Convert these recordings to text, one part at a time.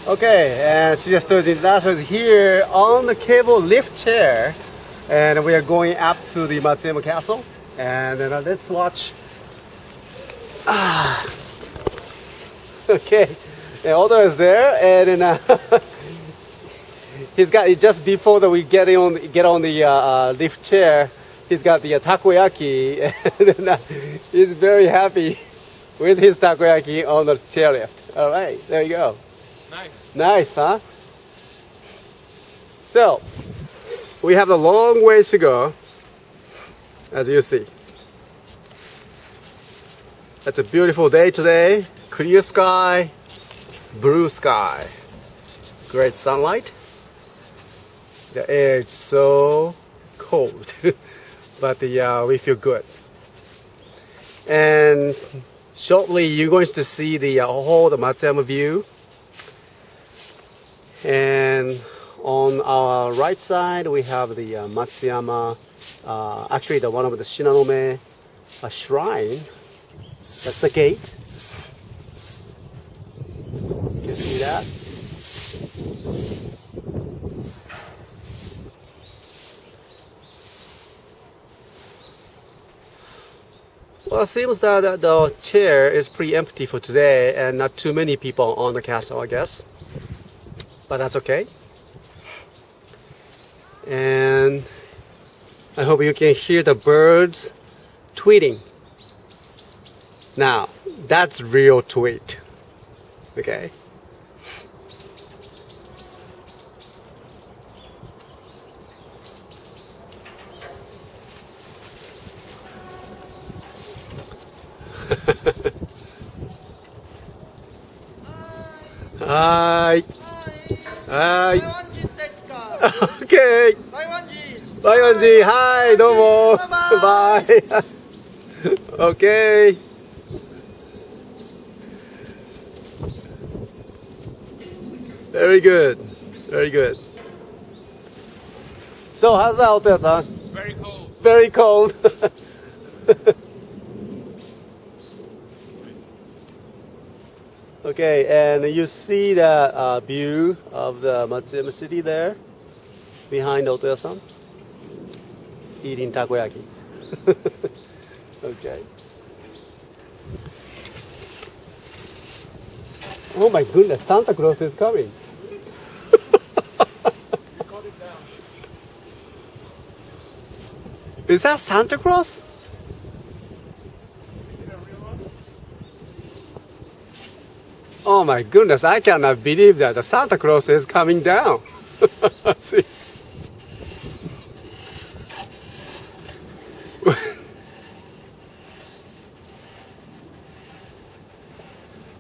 Okay, and CSTOYS International is here on the cable lift chair, and we are going up to the Matsuyama Castle, and then let's watch. Okay, the Odo is there, and then he's got just before that we get on the lift chair. He's got the takoyaki, and then, he's very happy with his takoyaki on the chairlift. All right, there you go. Nice. Nice, huh? So, we have a long ways to go, as you see. It's a beautiful day today. Clear sky, blue sky, great sunlight. The air is so cold, but we feel good. And shortly, you're going to see the whole Matsuyama view. And on our right side, we have the Matsuyama, actually one of the Shinanome shrine. That's the gate. You can see that. Well, it seems that the chair is pretty empty for today and not too many people on the castle, I guess. But that's okay. And I hope you can hear the birds tweeting. Now, that's real tweet. Okay? Hi. Hi. Okay. Bye, hi, domo. Bye. Okay. Very good. Very good. So, how's that out there, son? Very cold. Very cold. Okay, and you see the view of the Matsuyama city there, behind Otoya-san, eating takoyaki. Okay. Oh my goodness, Santa Claus is coming. Is that Santa Claus? Oh my goodness, I cannot believe that the Santa Claus is coming down. See?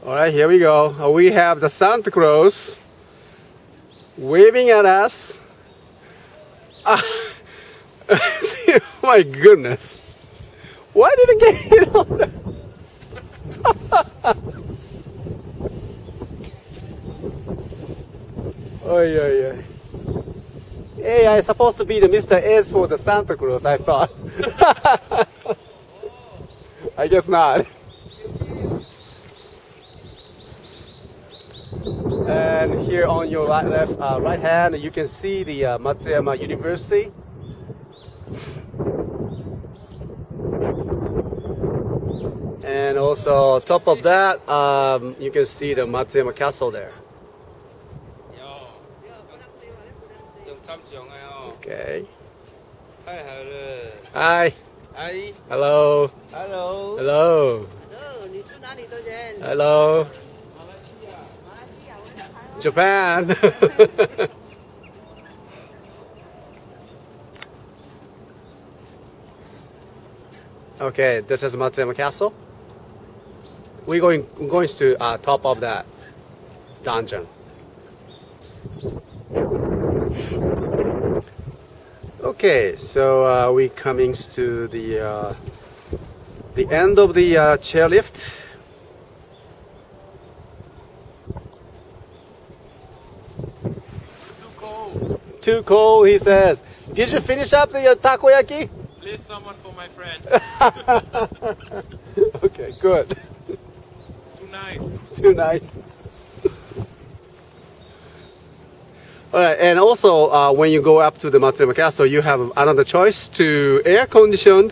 All right, here we go. We have the Santa Claus waving at us. See, oh my goodness. Why did it get hit on that? Oh yeah. Hey, I'm supposed to be the Mr. S for the Santa Claus, I thought. I guess not. And here on your right hand, you can see the Matsuyama University. And also, top of that, you can see the Matsuyama Castle there. Okay. Hi. Hi. Hello. Hello. Hello. Hello. Japan. Okay, this is Matsuyama Castle. We're going to top of that dungeon. Okay, so we coming to the end of the chairlift. Too cold. Too cold, he says. Did you finish up the takoyaki? Please, someone for my friend. Okay, good. Too nice. Too nice. All right, and also when you go up to the Matsuyama Castle, you have another choice to air condition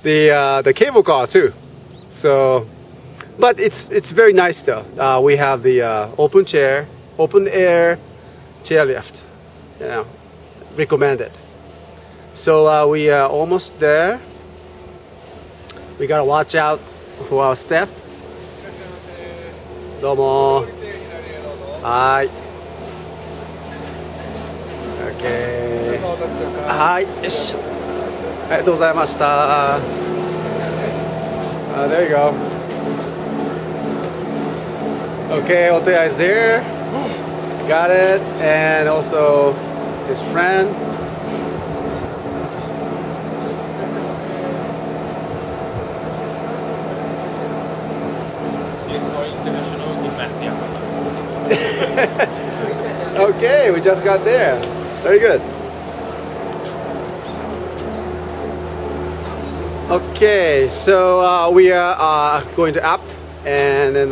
the cable car too. So, but it's very nice though. We have the open air chairlift. You know, recommended. So we are almost there. We gotta watch out for our step. Domo. Hi. Okay. Hi. Yes. ありがとうございました。There you go. Okay, Oteya is there. Got it. And also his friend. Okay, we just got there. Very good. Okay, so we are going to up, and then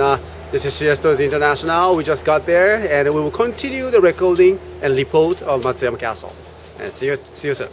this is CSTOYS International. We just got there, and we will continue the recording and report of Matsuyama Castle. And see you soon.